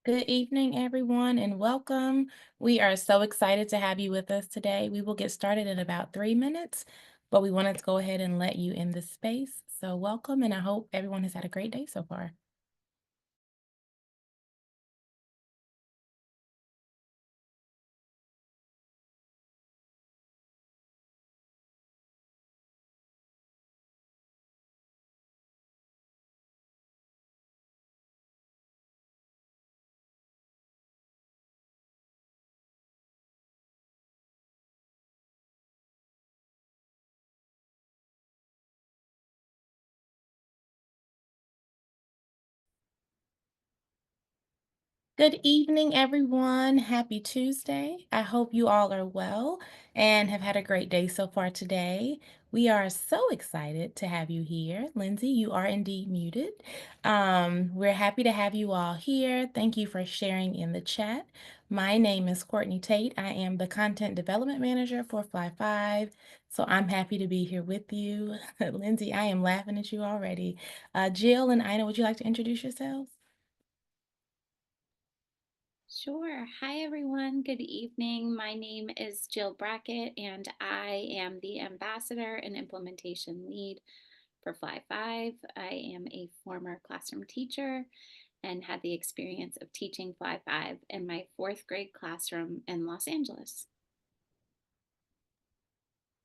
Good evening, everyone, and welcome. We are so excited to have you with us today. We will get started in about 3 minutes, but we wanted to go ahead and let you in the space. So, welcome, and I hope everyone has had a great day so far. Good evening, everyone. Happy Tuesday. I hope you all are well and have had a great day so far today. We are so excited to have you here. Lindsay, you are indeed muted. We're happy to have you all here. Thank you for sharing in the chat. My name is Courtney Tate. I am the Content Development Manager for Fly 5. So I'm happy to be here with you. Lindsay, I am laughing at you already. Jill and Ina, would you like to introduce yourselves? Sure. Hi, everyone. Good evening. My name is Jill Brackett, and I am the Ambassador and Implementation Lead for Fly 5. I am a former classroom teacher and had the experience of teaching Fly 5 in my fourth grade classroom in Los Angeles.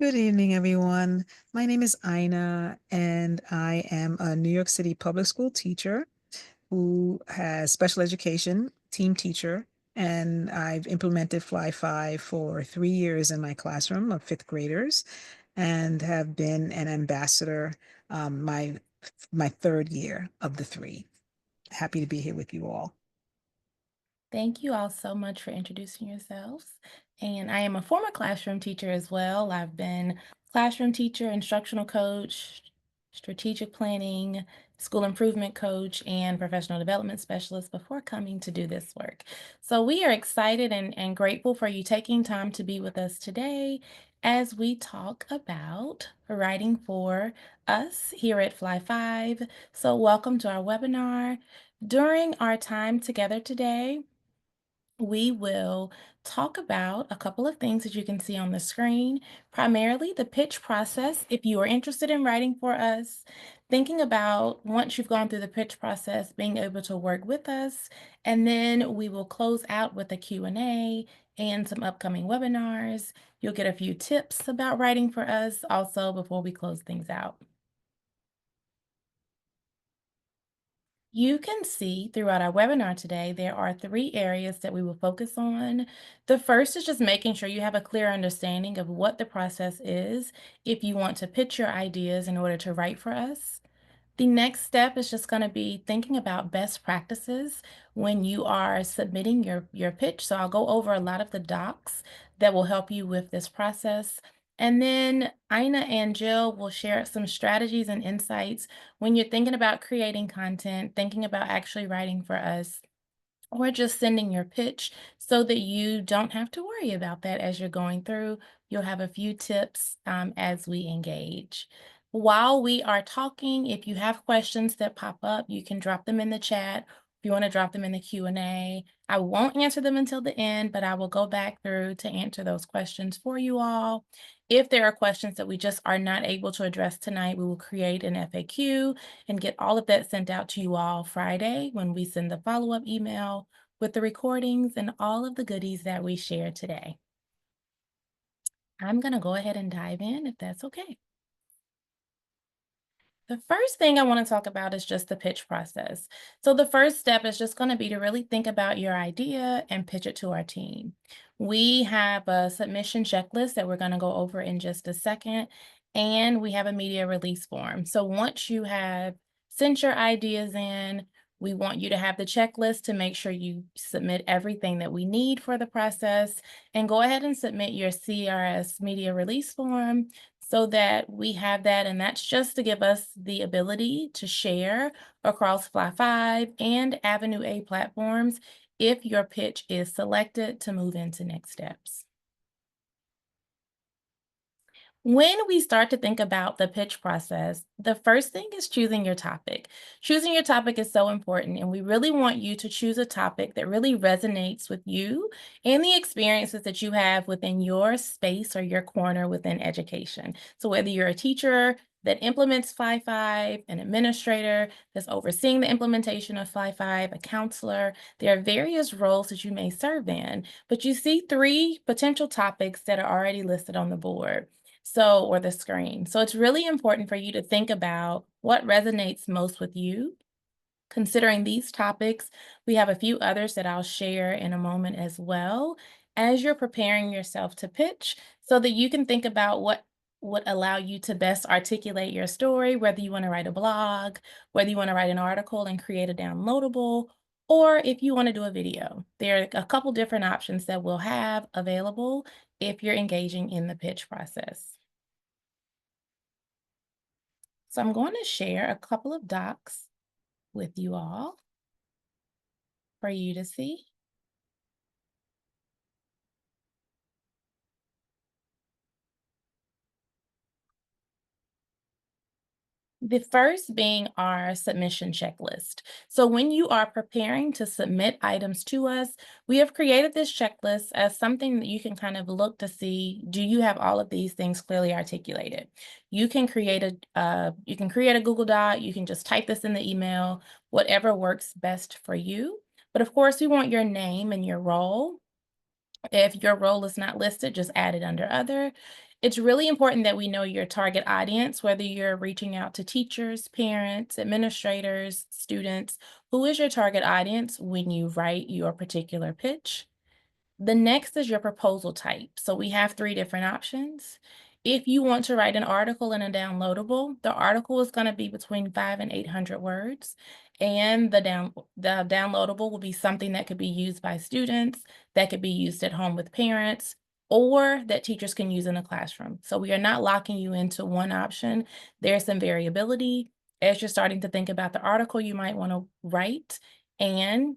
Good evening, everyone. My name is Ina, and I am a New York City public school teacher who has special education team teacher, and I've implemented Fly 5 for 3 years in my classroom of fifth graders and have been an ambassador my third year of the three. Happy to be here with you all. Thank you all so much for introducing yourselves. And I am a former classroom teacher as well. I've been classroom teacher, instructional coach, strategic planning, school improvement coach, and professional development specialist before coming to do this work. So we are excited and grateful for you taking time to be with us today as we talk about writing for us here at Fly 5. So welcome to our webinar. During our time together today, we will talk about a couple of things that you can see on the screen, primarily the pitch process. If you are interested in writing for us, thinking about once you've gone through the pitch process, being able to work with us, and then we will close out with a Q&A and some upcoming webinars. You'll get a few tips about writing for us also before we close things out. You can see throughout our webinar today, there are 3 areas that we will focus on. The first is just making sure you have a clear understanding of what the process is if you want to pitch your ideas in order to write for us. The next step is just going to be thinking about best practices when you are submitting your pitch. So I'll go over a lot of the docs that will help you with this process. And then Ina and Jill will share some strategies and insights when you're thinking about creating content, thinking about actually writing for us, or just sending your pitch so that you don't have to worry about that as you're going through. You'll have a few tips as we engage. While we are talking, if you have questions that pop up, you can drop them in the chat. If you want to drop them in the Q&A, I won't answer them until the end, but I will go back through to answer those questions for you all. If there are questions that we just are not able to address tonight, we will create an FAQ and get all of that sent out to you all Friday when we send the follow-up email with the recordings and all of the goodies that we share today. I'm going to go ahead and dive in if that's okay. The first thing I want to talk about is just the pitch process. So, the first step is just going to be to really think about your idea and pitch it to our team. We have a submission checklist that we're going to go over in just a second, and we have a media release form. So, once you have sent your ideas in, we want you to have the checklist to make sure you submit everything that we need for the process and go ahead and submit your CRS media release form so that we have that. And that's just to give us the ability to share across Fly 5 and Avenue A platforms if your pitch is selected to move into next steps. When we start to think about the pitch process, the first thing is choosing your topic. Choosing your topic is so important, and we really want you to choose a topic that really resonates with you and the experiences that you have within your space or your corner within education. So, whether you're a teacher that implements Fly 5, an administrator that's overseeing the implementation of Fly 5, a counselor, there are various roles that you may serve in, but you see three potential topics that are already listed on the board. So, or the screen. So it's really important for you to think about what resonates most with you. Considering these topics, we have a few others that I'll share in a moment as well as you're preparing yourself to pitch so that you can think about what would allow you to best articulate your story, whether you want to write a blog, whether you want to write an article and create a downloadable, or if you want to do a video. There are a couple different options that we'll have available if you're engaging in the pitch process. So I'm going to share a couple of docs with you all for you to see. The first being our submission checklist. So when you are preparing to submit items to us, we have created this checklist as something that you can kind of look to see, do you have all of these things clearly articulated? You can create a Google Doc, you can just type this in the email, whatever works best for you. But of course, we want your name and your role. If your role is not listed, just add it under other. It's really important that we know your target audience, whether you're reaching out to teachers, parents, administrators, students. Who is your target audience when you write your particular pitch? The next is your proposal type. So we have three different options. If you want to write an article in a downloadable, the article is going to be between 500 and 800 words. And the downloadable will be something that could be used by students, that could be used at home with parents, or that teachers can use in the classroom. So we are not locking you into one option. There's some variability. As you're starting to think about the article you might want to write, and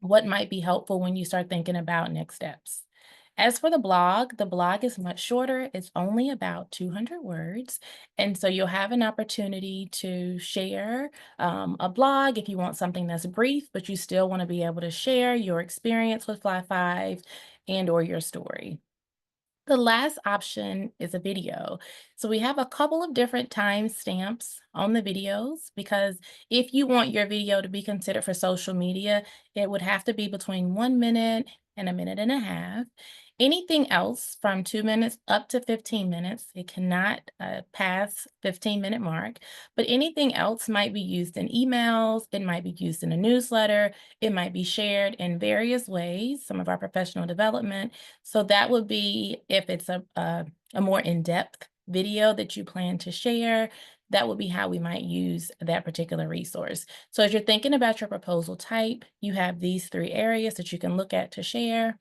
what might be helpful when you start thinking about next steps. As for the blog is much shorter. It's only about 200 words. And so you'll have an opportunity to share a blog if you want something that's brief, but you still want to be able to share your experience with Fly 5 and or your story. The last option is a video. So we have a couple of different timestamps on the videos because if you want your video to be considered for social media, it would have to be between 1 minute and a minute and a half. Anything else from 2 minutes up to 15 minutes, it cannot pass 15-minute mark. But anything else might be used in emails, it might be used in a newsletter, it might be shared in various ways, some of our professional development. So that would be if it's a more in-depth video that you plan to share, that would be how we might use that particular resource. So as you're thinking about your proposal type, you have these three areas that you can look at to share.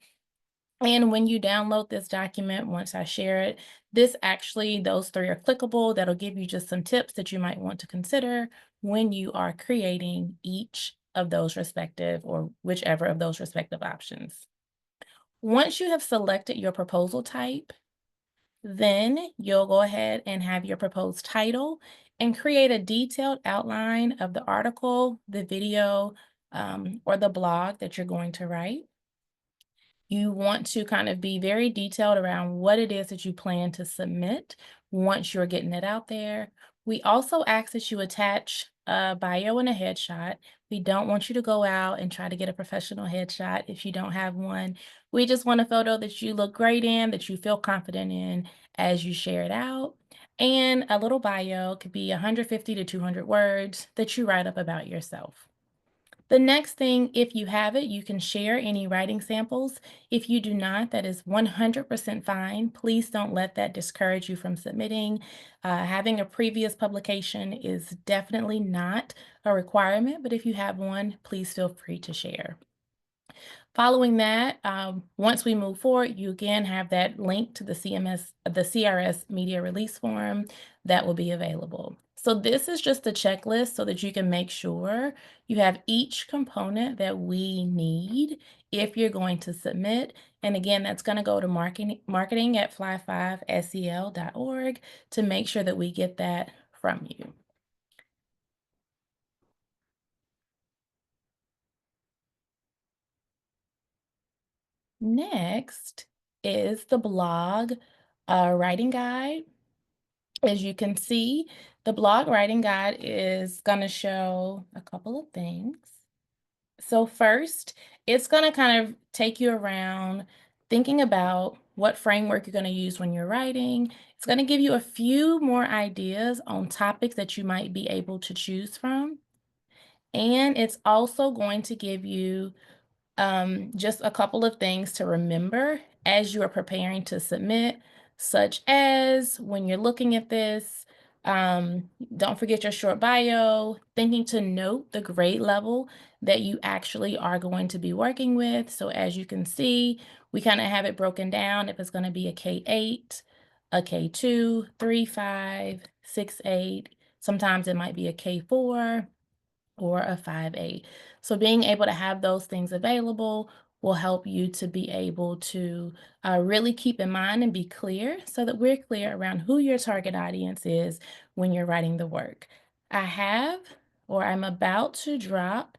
And when you download this document, once I share it, those three are clickable. That'll give you just some tips that you might want to consider when you are creating each of those respective or whichever of those respective options. Once you have selected your proposal type, then you'll go ahead and have your proposed title and create a detailed outline of the article, the video, or the blog that you're going to write. You want to kind of be very detailed around what it is that you plan to submit once you're getting it out there. We also ask that you attach a bio and a headshot. We don't want you to go out and try to get a professional headshot if you don't have one. We just want a photo that you look great in, that you feel confident in as you share it out. And a little bio could be 150 to 200 words that you write up about yourself. The next thing, if you have it, you can share any writing samples. If you do not, that is 100% fine. Please don't let that discourage you from submitting. Having a previous publication is definitely not a requirement, but if you have one, please feel free to share. Following that, once we move forward, you again have that link to the CRS media release form that will be available. So this is just a checklist so that you can make sure you have each component that we need if you're going to submit. And again, that's going to go to marketing at fly5sel.org to make sure that we get that from you. Next is the blog writing guide. As you can see, the blog writing guide is going to show a couple of things. So first, it's going to kind of take you around thinking about what framework you're going to use when you're writing. It's going to give you a few more ideas on topics that you might be able to choose from. And it's also going to give you just a couple of things to remember as you are preparing to submit, such as when you're looking at this, don't forget your short bio, thinking to note the grade level that you actually are going to be working with. So as you can see, we kind of have it broken down if it's going to be a K-8, a K-2, 3-5, 6-8. Sometimes it might be a K-4 or a 5-8. So being able to have those things available will help you to be able to really keep in mind and be clear so that we're clear around who your target audience is when you're writing the work. I have, or I'm about to drop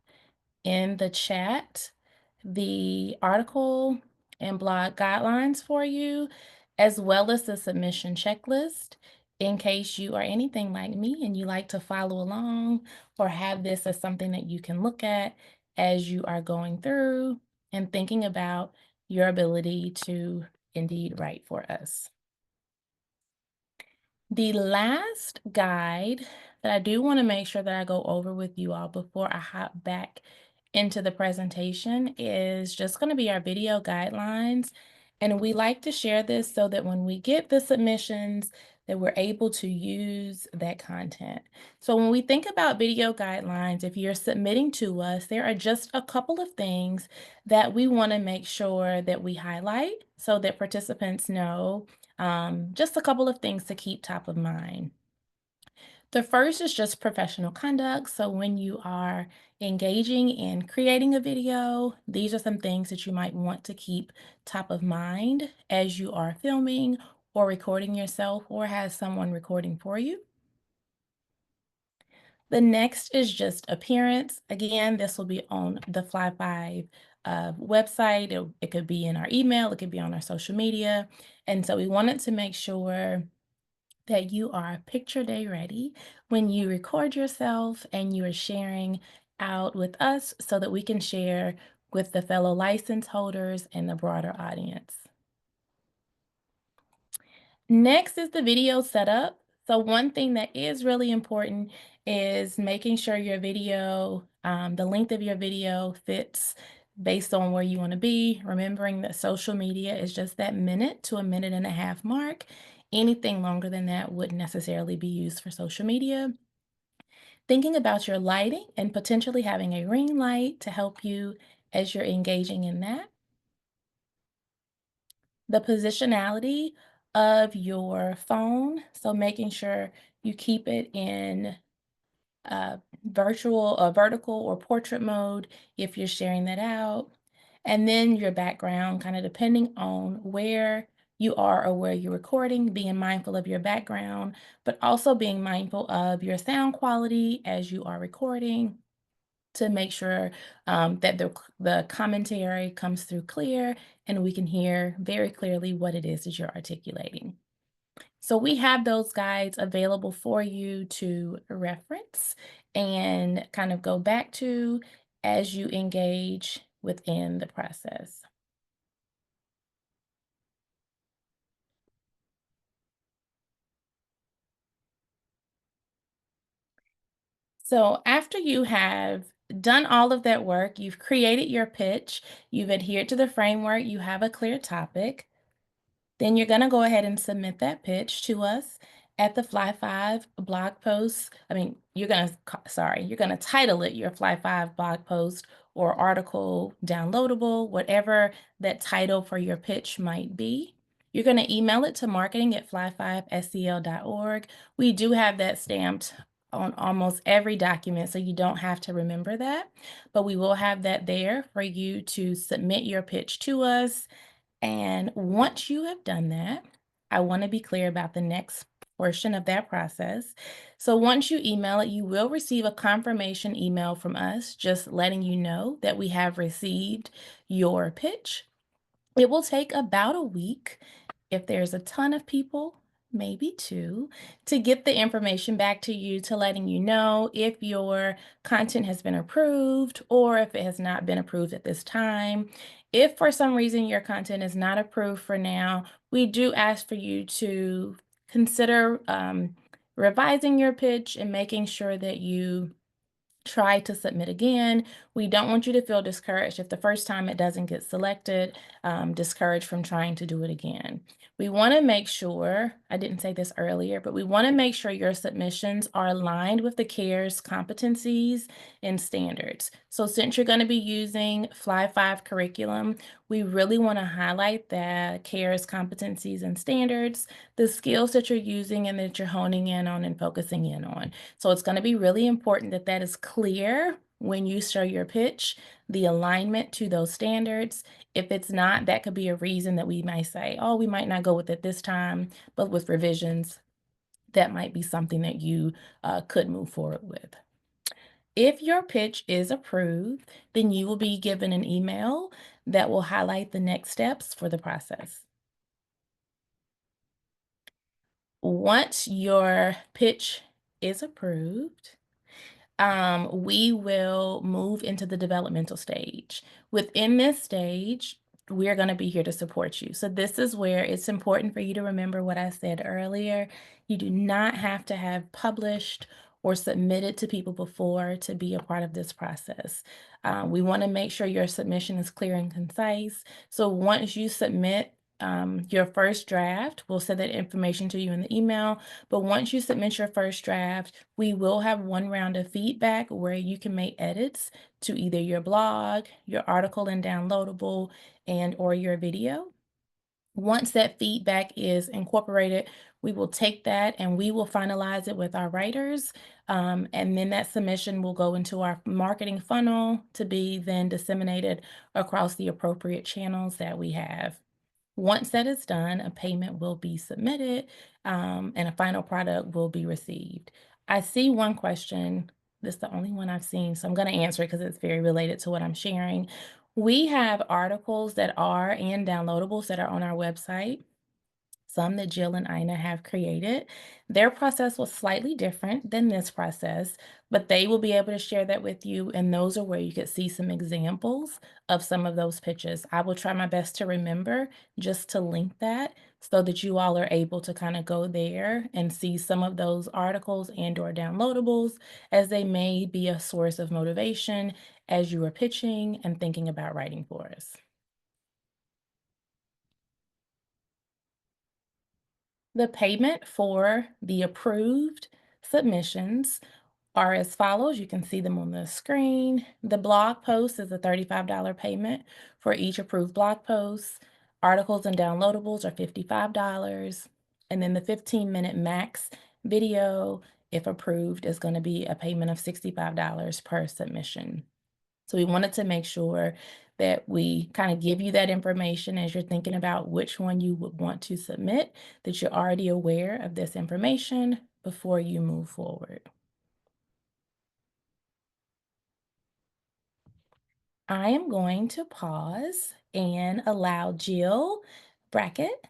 in the chat the article and blog guidelines for you, as well as the submission checklist in case you are anything like me and you like to follow along or have this as something that you can look at as you are going through and thinking about your ability to indeed write for us. The last guide that I do want to make sure that I go over with you all before I hop back into the presentation is just going to be our video guidelines. And we like to share this so that when we get the submissions, that we're able to use that content. So when we think about video guidelines, if you're submitting to us, there are just a couple of things that we want to make sure that we highlight so that participants know just a couple of things to keep top of mind. The first is just professional conduct. So when you are engaging in creating a video, these are some things that you might want to keep top of mind as you are filming or recording yourself or has someone recording for you. The next is just appearance. Again, this will be on the Fly 5 website. It could be in our email, it could be on our social media. And so we wanted to make sure that you are picture day ready when you record yourself and you are sharing out with us so that we can share with the fellow license holders and the broader audience. Next is the video setup. So one thing that is really important is making sure your video, the length of your video fits based on where you want to be. Remembering that social media is just that minute to a minute and a half mark. Anything longer than that wouldn't necessarily be used for social media. Thinking about your lighting and potentially having a ring light to help you as you're engaging in that. The positionality of your phone, so making sure you keep it in vertical or portrait mode if you're sharing that out. And then your background, kind of depending on where you are or where you're recording, being mindful of your background, but also being mindful of your sound quality as you are recording to make sure that the commentary comes through clear and we can hear very clearly what it is that you're articulating. So we have those guides available for you to reference and kind of go back to as you engage within the process. So after you have done all of that work, you've created your pitch, you've adhered to the framework, you have a clear topic, then you're going to go ahead and submit that pitch to us. At the Fly 5 blog post, I mean, you're gonna title it your Fly 5 blog post or article downloadable, whatever that title for your pitch might be. You're gonna email it to marketing@fly5scl.org. We do have that stamped on almost every document, so you don't have to remember that, but we will have that there for you to submit your pitch to us. And once you have done that, I want to be clear about the next portion of that process. So once you email it, you will receive a confirmation email from us just letting you know that we have received your pitch. It will take about a week. If there's a ton of people, maybe 2, to get the information back to you to letting you know if your content has been approved or if it has not been approved at this time. If for some reason your content is not approved for now, we do ask for you to consider revising your pitch and making sure that you try to submit again. We don't want you to feel discouraged if the first time it doesn't get selected, discouraged from trying to do it again. We want to make sure, I didn't say this earlier, but we want to make sure your submissions are aligned with the CARES competencies and standards. So since you're going to be using Fly 5 curriculum, we really want to highlight the CARES competencies and standards, the skills that you're using and that you're honing in on and focusing in on. So it's going to be really important that that is clear when you show your pitch, the alignment to those standards. If it's not, that could be a reason that we might say, oh, we might not go with it this time, but with revisions, that might be something that you could move forward with. If your pitch is approved, then you will be given an email that will highlight the next steps for the process. Once your pitch is approved, we will move into the developmental stage. Within this stage, we're going to be here to support you. So, this is where it's important for you to remember what I said earlier. You do not have to have published or submitted to people before to be a part of this process. We want to make sure your submission is clear and concise. So, once you submit your first draft, we'll send that information to you in the email. But once you submit your first draft, we will have one round of feedback where you can make edits to either your blog, your article and downloadable, and or your video. Once that feedback is incorporated, we will take that and we will finalize it with our writers. And then that submission will go into our marketing funnel to be then disseminated across the appropriate channels that we have. Once that is done, a payment will be submitted, and a final product will be received. I see one question. This is the only one I've seen, so I'm going to answer it because it's very related to what I'm sharing. We have articles that are and downloadables that are on our website, some that Jill and Ina have created. Their process was slightly different than this process, but they will be able to share that with you. And those are where you could see some examples of some of those pitches. I will try my best to remember just to link that so that you all are able to kind of go there and see some of those articles and or downloadables as they may be a source of motivation as you are pitching and thinking about writing for us. The payment for the approved submissions are as follows. You can see them on the screen. The blog post is a $35 payment for each approved blog post. Articles and downloadables are $55. And then the 15-minute max video, if approved, is going to be a payment of $65 per submission. So we wanted to make sure that we kind of give you that information as you're thinking about which one you would want to submit, that you're already aware of this information before you move forward. I am going to pause and allow Jill Brackett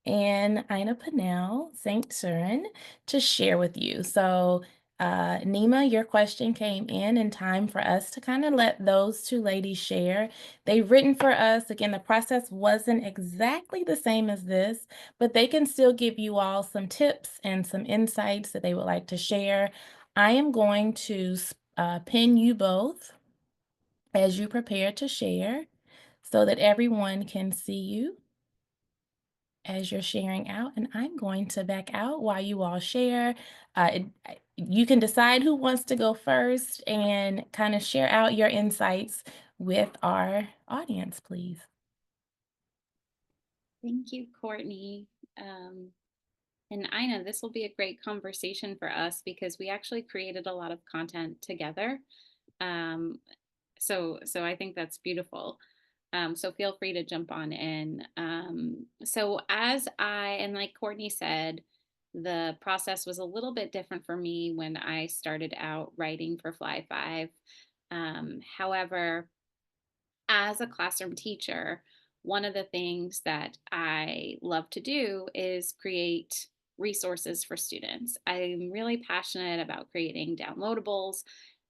and Ina Pinnell St. Surin to share with you. So, Nima, your question came in time for us to kind of let those two ladies share. They've written for us. Again, the process wasn't exactly the same as this, but they can still give you all some tips and some insights that they would like to share. I am going to pin you both as you prepare to share so that everyone can see you. as you're sharing out, and I'm going to back out while you all share. You can decide who wants to go first and kind of share out your insights with our audience, please. Thank you, Courtney. Um, and I know this will be a great conversation for us because we actually created a lot of content together. Um, so I think that's beautiful. So feel free to jump on in. So as and like Courtney said, the process was a little bit different for me when I started out writing for Fly Five. However, as a classroom teacher, one of the things that I love to do is create resources for students. I'm really passionate about creating downloadables.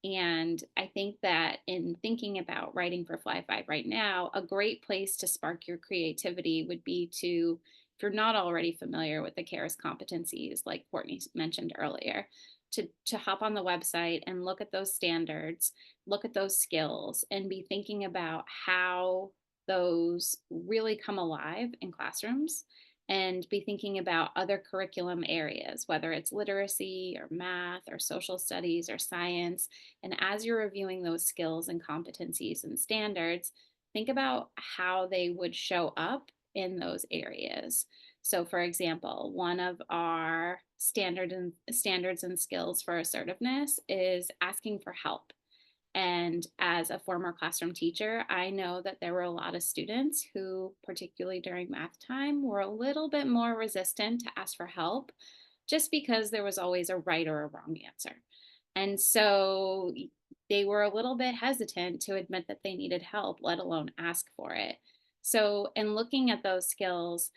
And I think that in thinking about writing for Fly Five right now, a great place to spark your creativity would be to, if you're not already familiar with the CARES competencies, like Courtney mentioned earlier, to hop on the website and look at those standards, look at those skills, and be thinking about how those really come alive in classrooms, and be thinking about other curriculum areas, whether it's literacy or math or social studies or science. And as you're reviewing those skills and competencies and standards, think about how they would show up in those areas. So, for example, one of our standards and skills for assertiveness is asking for help. And as a former classroom teacher, I know that there were a lot of students who, particularly during math time, were a little bit more resistant to ask for help just because there was always a right or a wrong answer. And so they were a little bit hesitant to admit that they needed help, let alone ask for it. So, in looking at those skills,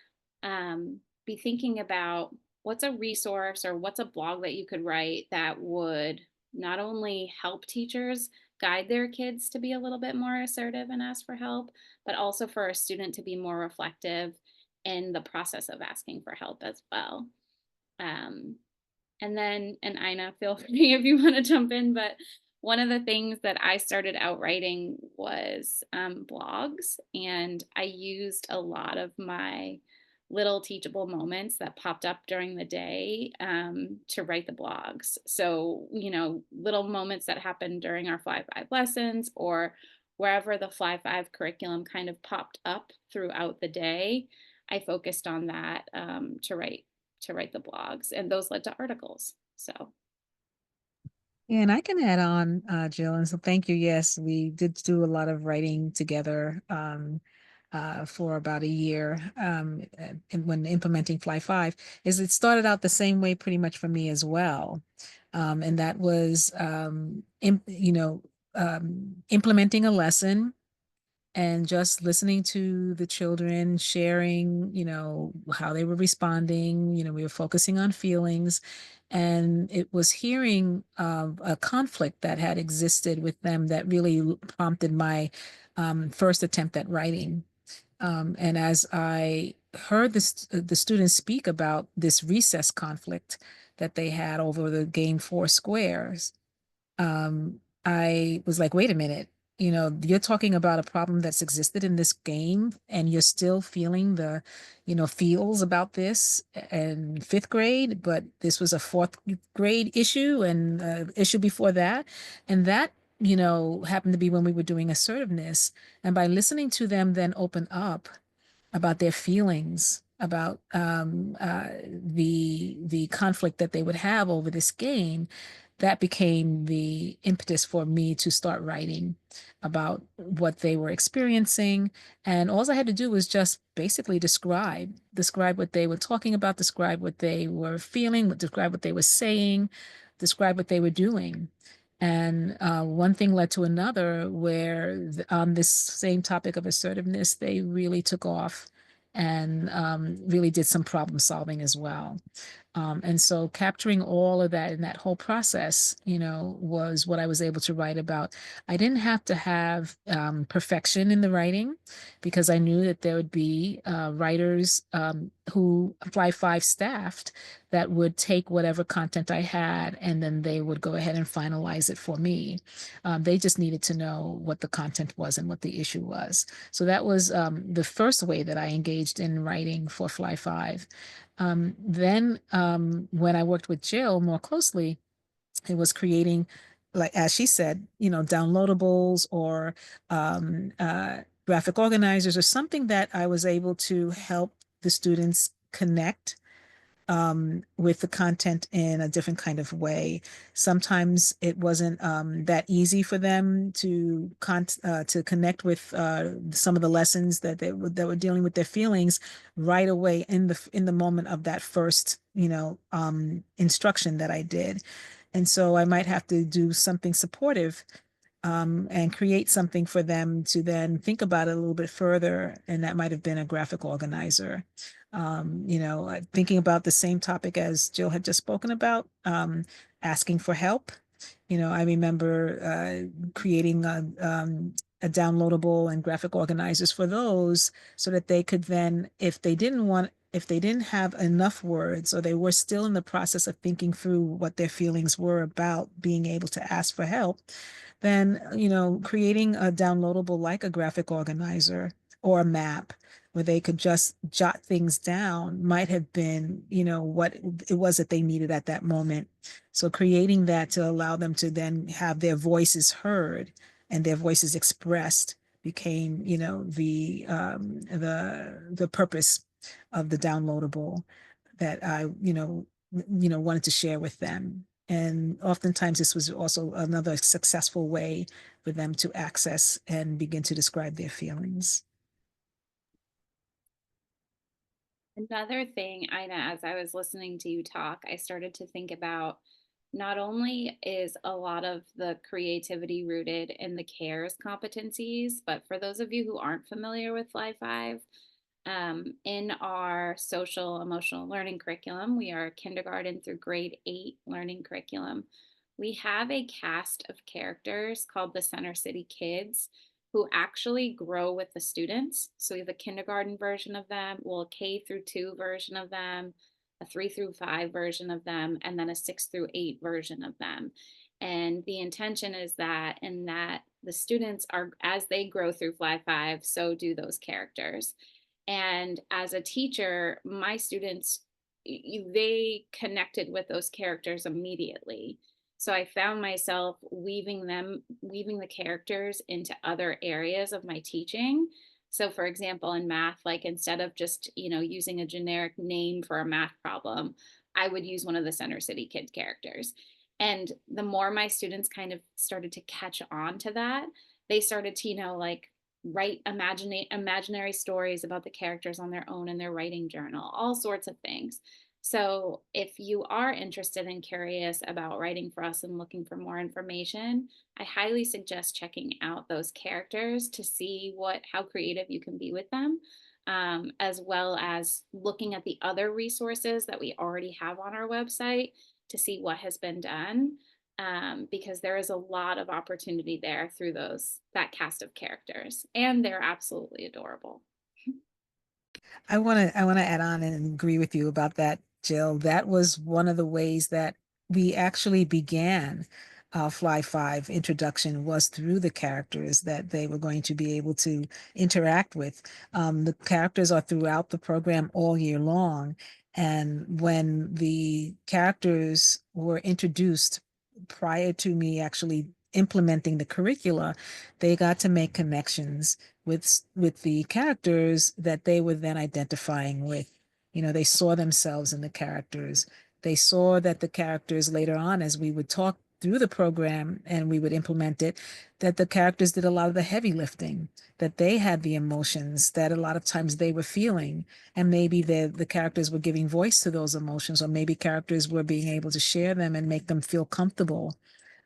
be thinking about what's a resource or what's a blog that you could write that would not only help teachers guide their kids to be a little bit more assertive and ask for help, but also for a student to be more reflective in the process of asking for help as well. Um, and then, and Ina, feel free if you want to jump in, but one of the things that I started out writing was blogs, and I used a lot of my little teachable moments that popped up during the day to write the blogs. So, little moments that happened during our Fly Five lessons or wherever the Fly Five curriculum kind of popped up throughout the day, I focused on that to write the blogs, and those led to articles. So, And I can add on, Jill, and so thank you. Yes, we did do a lot of writing together for about a year and when implementing Fly Five. Is it started out the same way pretty much for me as well. And that was, implementing a lesson and just listening to the children sharing, how they were responding. We were focusing on feelings, and it was hearing a conflict that had existed with them that really prompted my first attempt at writing. And as I heard the students speak about this recess conflict that they had over the game four squares, I was like, wait a minute, you're talking about a problem that's existed in this game, and you're still feeling the, feels about this in fifth grade, but this was a fourth grade issue and issue before that. And that, happened to be when we were doing assertiveness. And by listening to them then open up about their feelings about the conflict that they would have over this game, that became the impetus for me to start writing about what they were experiencing. And all I had to do was just basically describe what they were talking about, describe what they were feeling, describe what they were saying, describe what they were doing. And one thing led to another, where on this same topic of assertiveness, they really took off and really did some problem solving as well. And so capturing all of that in that whole process, was what I was able to write about. I didn't have to have perfection in the writing because I knew that there would be writers who Fly Five staffed that would take whatever content I had and then they would go ahead and finalize it for me. They just needed to know what the content was and what the issue was. So that was the first way that I engaged in writing for Fly Five. Then, when I worked with Jill more closely, it was creating, like as she said, downloadables or graphic organizers or something that I was able to help the students connect with the content in a different kind of way. Sometimes it wasn't that easy for them to connect with some of the lessons that were dealing with their feelings right away in the moment of that first instruction that I did. And so I might have to do something supportive and create something for them to then think about it a little bit further. And that might have been a graphic organizer. Thinking about the same topic as Jill had just spoken about, asking for help. I remember creating a downloadable and graphic organizers for those so that they could then, if they didn't have enough words or they were still in the process of thinking through what their feelings were about being able to ask for help, then, creating a downloadable like a graphic organizer or a map where they could just jot things down might have been, what it was that they needed at that moment. So creating that to allow them to then have their voices heard and their voices expressed became, the purpose of the downloadable that I, wanted to share with them. And oftentimes this was also another successful way for them to access and begin to describe their feelings. Another thing, Ina, as I was listening to you talk, I started to think about not only is a lot of the creativity rooted in the CARES competencies, but for those of you who aren't familiar with Fly Five, in our social emotional learning curriculum, we are kindergarten through grade 8 learning curriculum. We have a cast of characters called the Center City Kids who actually grow with the students. So we have a kindergarten version of them, well, a K through 2 version of them, a 3 through 5 version of them, and then a 6 through 8 version of them. And the intention is that the students are, as they grow through Fly Five, so do those characters. And as a teacher, my students, they connected with those characters immediately. So I found myself weaving the characters into other areas of my teaching. So for example, in math, like instead of just, using a generic name for a math problem, I would use one of the Center City Kid characters. And the more my students kind of started to catch on to that, they started to, like write imaginary stories about the characters on their own in their writing journal, all sorts of things. So if you are interested and curious about writing for us and looking for more information, I highly suggest checking out those characters to see how creative you can be with them, as well as looking at the other resources that we already have on our website to see what has been done, because there is a lot of opportunity there through that cast of characters, and they're absolutely adorable. I want to add on and agree with you about that, Jill. That was one of the ways that we actually began Fly Five introduction was through the characters that they were going to be able to interact with. The characters are throughout the program all year long. And when the characters were introduced prior to me actually implementing the curricula, they got to make connections with the characters that they were then identifying with. They saw themselves in the characters. They saw that the characters later on, as we would talk through the program and we would implement it, that the characters did a lot of the heavy lifting, that they had the emotions that a lot of times they were feeling. And maybe the characters were giving voice to those emotions, or maybe characters were being able to share them and make them feel comfortable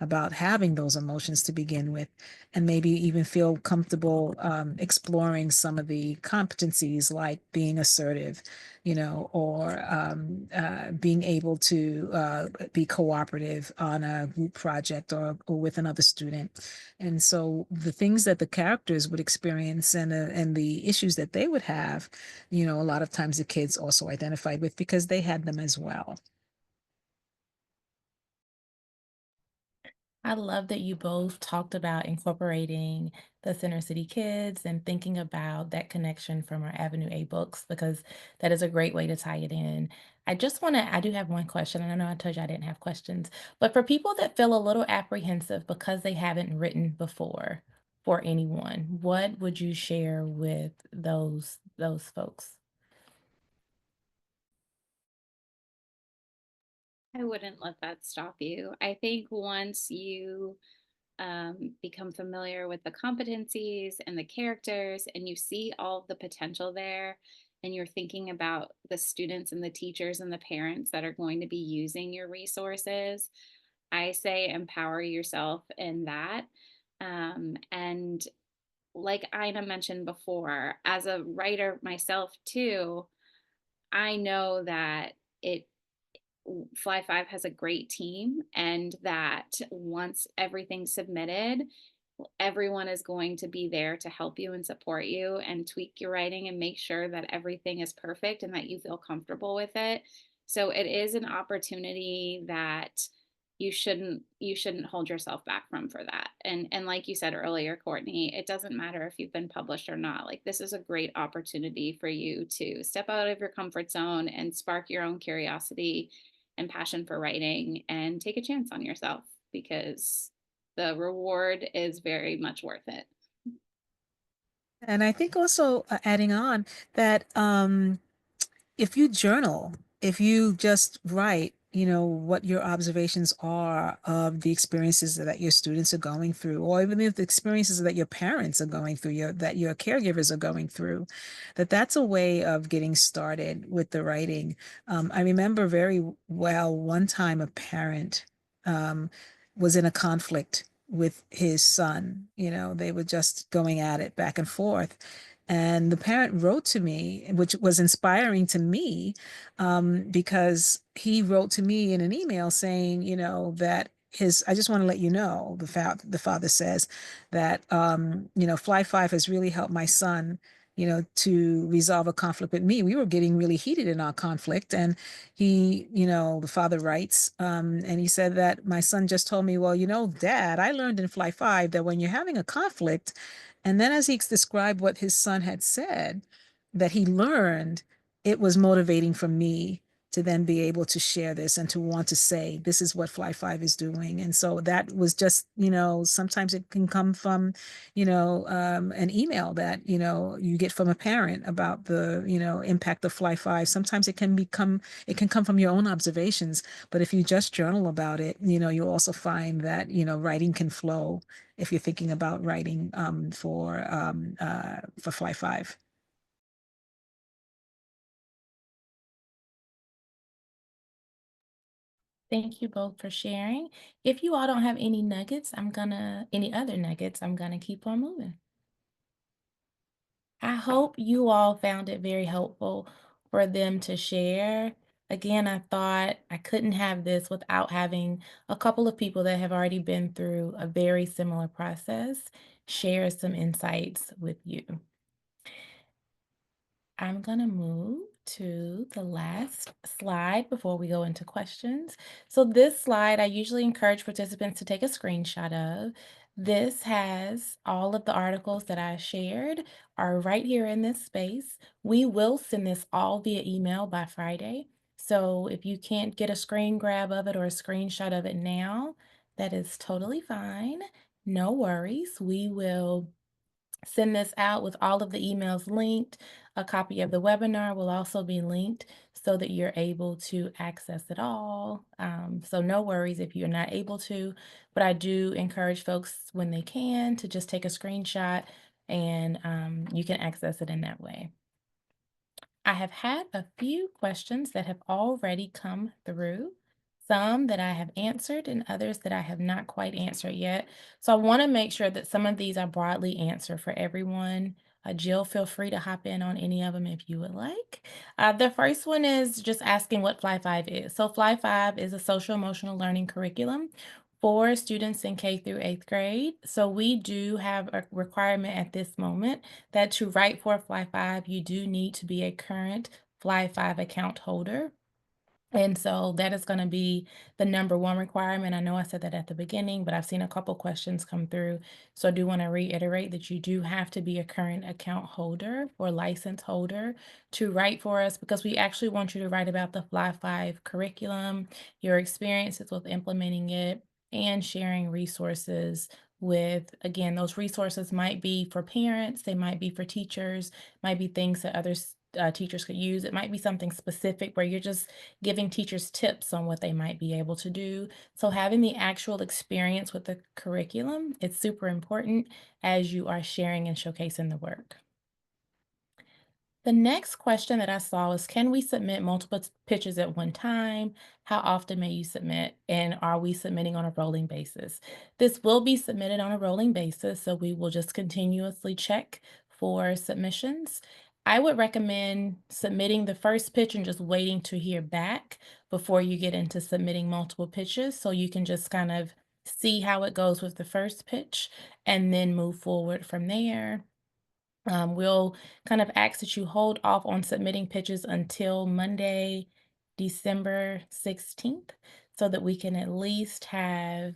about having those emotions to begin with, and maybe even feel comfortable exploring some of the competencies like being assertive, or being able to be cooperative on a group project or with another student. And so the things that the characters would experience and the issues that they would have, a lot of times the kids also identified with because they had them as well. I love that you both talked about incorporating the Center City Kids and thinking about that connection from our Avenue A books because that is a great way to tie it in. I do have one question, and I know I told you I didn't have questions, but for people that feel a little apprehensive because they haven't written before for anyone, what would you share with those folks? I wouldn't let that stop you. I think once you become familiar with the competencies and the characters, and you see all of the potential there, and you're thinking about the students and the teachers and the parents that are going to be using your resources, I say empower yourself in that. And like Ina mentioned before, as a writer myself too, I know that it Fly 5 has a great team, and that once everything's submitted, everyone is going to be there to help you and support you and tweak your writing and make sure that everything is perfect and that you feel comfortable with it. So it is an opportunity that you shouldn't hold yourself back from for that. And like you said earlier, Courtney, it doesn't matter if you've been published or not. Like, this is a great opportunity for you to step out of your comfort zone and spark your own curiosity and passion for writing and take a chance on yourself, because the reward is very much worth it. And I think also adding on that if you journal, if you just write, what your observations are of the experiences that your students are going through, or even if the experiences that your parents are going through, that your caregivers are going through, that's a way of getting started with the writing. I remember very well one time a parent um, was in a conflict with his son. They were just going at it back and forth. And the parent wrote to me, which was inspiring to me, because he wrote to me in an email saying, that I just want to let you know, the father says that, Fly 5 has really helped my son, to resolve a conflict with me. We were getting really heated in our conflict. And the father writes, and he said that my son just told me, well, Dad, I learned in Fly 5 that when you're having a conflict, and then as he described what his son had said, that he learned, it was motivating for me to then be able to share this and to want to say, this is what Fly 5 is doing. And so that was just, sometimes it can come from, an email that, you get from a parent about the, impact of Fly 5. Sometimes it can come from your own observations. But if you just journal about it, you'll also find that, writing can flow if you're thinking about writing for Fly 5. Thank you both for sharing. If you all don't have any other nuggets, I'm gonna keep on moving. I hope you all found it very helpful for them to share. Again, I thought I couldn't have this without having a couple of people that have already been through a very similar process share some insights with you. I'm going to move to the last slide before we go into questions. So this slide, I usually encourage participants to take a screenshot of. This has all of the articles that I shared are right here in this space. We will send this all via email by Friday. So if you can't get a screen grab of it or a screenshot of it now, that is totally fine. No worries. We will send this out with all of the emails linked. A copy of the webinar will also be linked so that you're able to access it all. So no worries if you're not able to, but I do encourage folks when they can to just take a screenshot and you can access it in that way. I have had a few questions that have already come through. some that I have answered and others that I have not quite answered yet. So I want to make sure that some of these are broadly answered for everyone. Jill, feel free to hop in on any of them if you would like. The first one is just asking what Fly 5 is. So Fly 5 is a social emotional learning curriculum for students in K through 8th grade. So we do have a requirement at this moment that to write for Fly 5, you do need to be a current Fly 5 account holder. And so that is going to be the number one requirement. I know I said that at the beginning, but I've seen a couple questions come through. So I do want to reiterate that you do have to be a current account holder or license holder to write for us because we actually want you to write about the Fly 5 curriculum, your experiences with implementing it, and sharing resources with, again, those resources might be for parents, they might be for teachers, might be things that others teachers could use. It might be something specific where you're just giving teachers tips on what they might be able to do. So having the actual experience with the curriculum is super important as you are sharing and showcasing the work. The next question that I saw was, can we submit multiple pitches at one time? How often may you submit? And are we submitting on a rolling basis? This will be submitted on a rolling basis, so we will just continuously check for submissions. I would recommend submitting the first pitch and just waiting to hear back before you get into submitting multiple pitches, so you can just kind of see how it goes with the first pitch and then move forward from there. We'll kind of ask that you hold off on submitting pitches until Monday, December 16th, so that we can at least have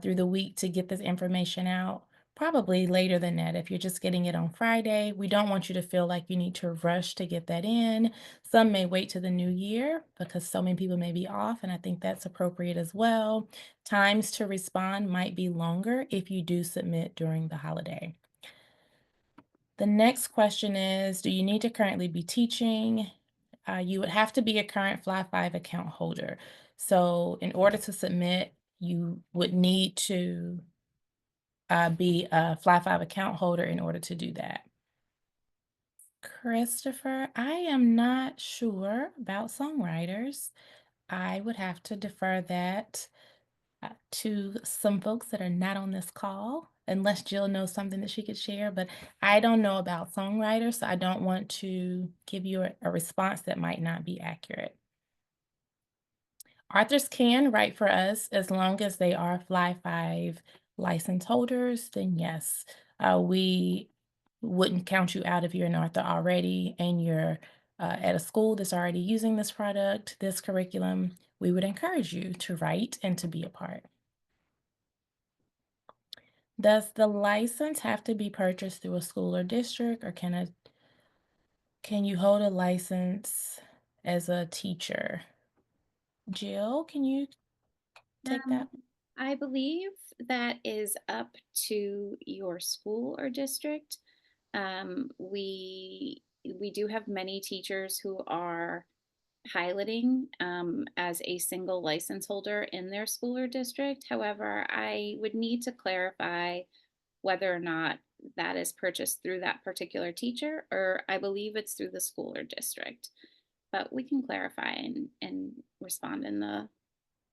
through the week to get this information out. Probably later than that. If you're just getting it on Friday, we don't want you to feel like you need to rush to get that in. Some may wait to the new year because so many people may be off, and I think that's appropriate as well. Times to respond might be longer if you do submit during the holiday. The next question is, do you need to currently be teaching? You would have to be a current Fly 5 account holder. So in order to submit, you would need to be a Fly 5 account holder in order to do that. Christopher, I am not sure about songwriters. I would have to defer that to some folks that are not on this call, unless Jill knows something that she could share. But I don't know about songwriters, so I don't want to give you a response that might not be accurate. Authors can write for us as long as they are Fly 5 license holders, then yes, we wouldn't count you out if you're an author already and you're at a school that's already using this product, this curriculum. We would encourage you to write and to be a part. Does the license have to be purchased through a school or district, or can you hold a license as a teacher? Jill, can you take Um, that? I believe that is up to your school or district. We do have many teachers who are piloting as a single license holder in their school or district. However, I would need to clarify whether or not that is purchased through that particular teacher, or I believe it's through the school or district. But we can clarify and respond in the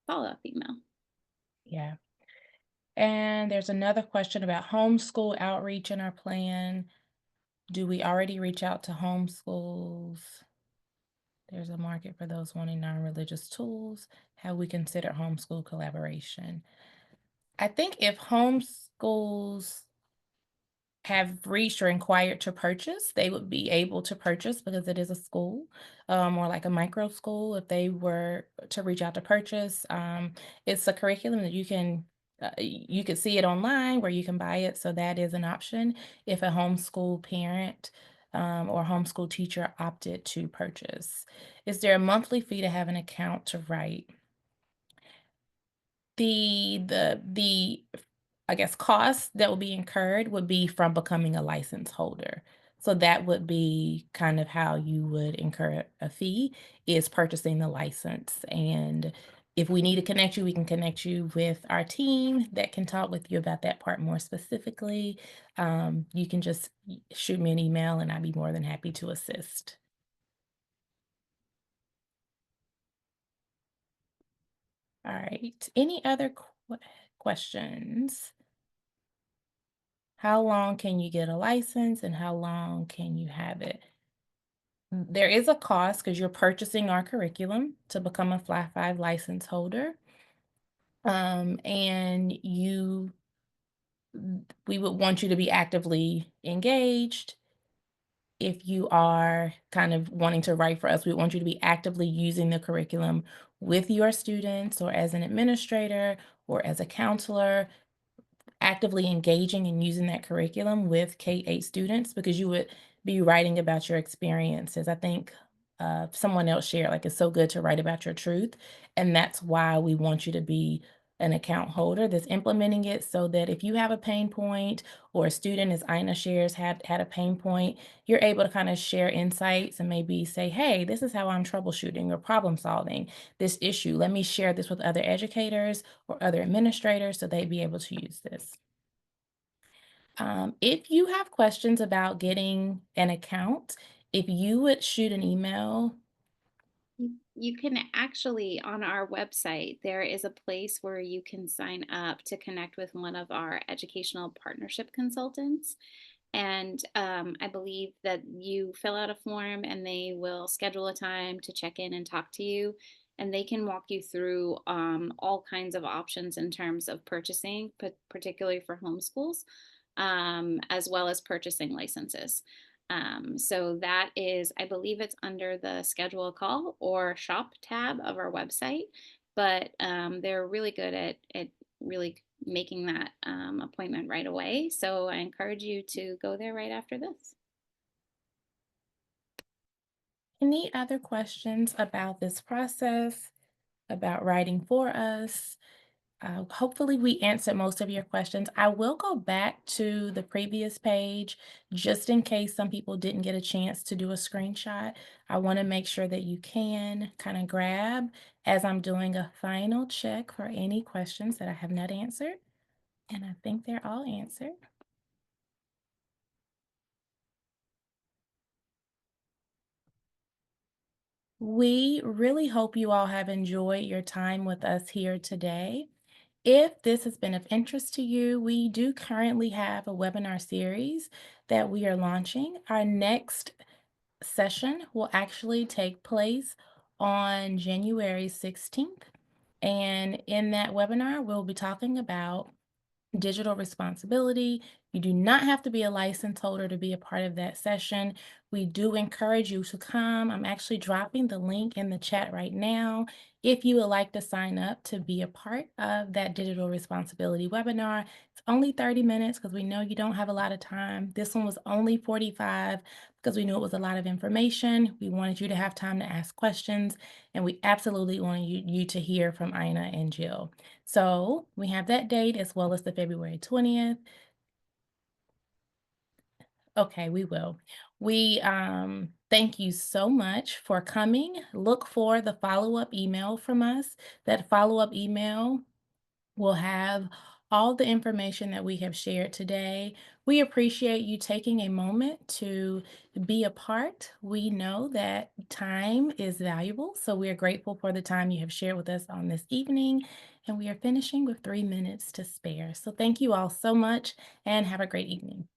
follow up email. Yeah. And there's another question about homeschool outreach in our plan. Do we already reach out to homeschools? There's a market for those wanting non-religious tools. Have we considered homeschool collaboration? I think if homeschools have reached or inquired to purchase, they would be able to purchase because it is a school, or like a micro school. If they were to reach out to purchase, it's a curriculum that you could see it online where you can buy it. So that is an option if a homeschool parent or homeschool teacher opted to purchase. Is there a monthly fee to have an account to write? The I guess, costs that will be incurred would be from becoming a license holder. So that would be kind of how you would incur a fee, is purchasing the license. And if we need to connect you, we can connect you with our team that can talk with you about that part more specifically. You can just shoot me an email and I'd be more than happy to assist. All right. Any other questions? How long can you get a license and how long can you have it? There is a cost because you're purchasing our curriculum to become a Fly 5 license holder. And we would want you to be actively engaged. If you are kind of wanting to write for us, we want you to be actively using the curriculum with your students or as an administrator or as a counselor, actively engaging and using that curriculum with K-8 students because you would be writing about your experiences. I think someone else shared, like, it's so good to write about your truth. And that's why we want you to be an account holder that's implementing it so that if you have a pain point or a student, as Ina shares, had a pain point, you're able to kind of share insights and maybe say, hey, this is how I'm troubleshooting or problem solving this issue. Let me share this with other educators or other administrators so they'd be able to use this. If you have questions about getting an account, if you would shoot an email. You can actually, on our website, there is a place where you can sign up to connect with one of our educational partnership consultants. And I believe that you fill out a form and they will schedule a time to check in and talk to you. And they can walk you through all kinds of options in terms of purchasing, particularly for homeschools, as well as purchasing licenses. So that is, I believe it's under the schedule a call or shop tab of our website. But they're really good at really making that appointment right away. So I encourage you to go there right after this. Any other questions about this process, about writing for us? Hopefully, we answered most of your questions. I will go back to the previous page just in case some people didn't get a chance to do a screenshot. I want to make sure that you can kind of grab as I'm doing a final check for any questions that I have not answered. And I think they're all answered. We really hope you all have enjoyed your time with us here today. If this has been of interest to you, we do currently have a webinar series that we are launching. Our next session will actually take place on January 16th. And in that webinar, we'll be talking about digital responsibility. You do not have to be a license holder to be a part of that session. We do encourage you to come. I'm actually dropping the link in the chat right now. If you would like to sign up to be a part of that digital responsibility webinar, it's only 30 minutes because we know you don't have a lot of time. This one was only 45 because we knew it was a lot of information. We wanted you to have time to ask questions, and we absolutely wanted you to hear from Ina and Jill. So we have that date as well as the February 20th. Okay, we will. We thank you so much for coming. Look for the follow-up email from us. That follow-up email will have all the information that we have shared today. We appreciate you taking a moment to be a part. We know that time is valuable, so we are grateful for the time you have shared with us on this evening. And we are finishing with 3 minutes to spare. So thank you all so much and have a great evening.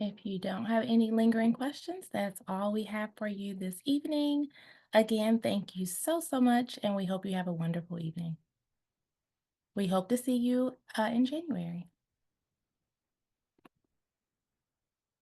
If you don't have any lingering questions, that's all we have for you this evening. Again, thank you so, so much, and we hope you have a wonderful evening. We hope to see you in January.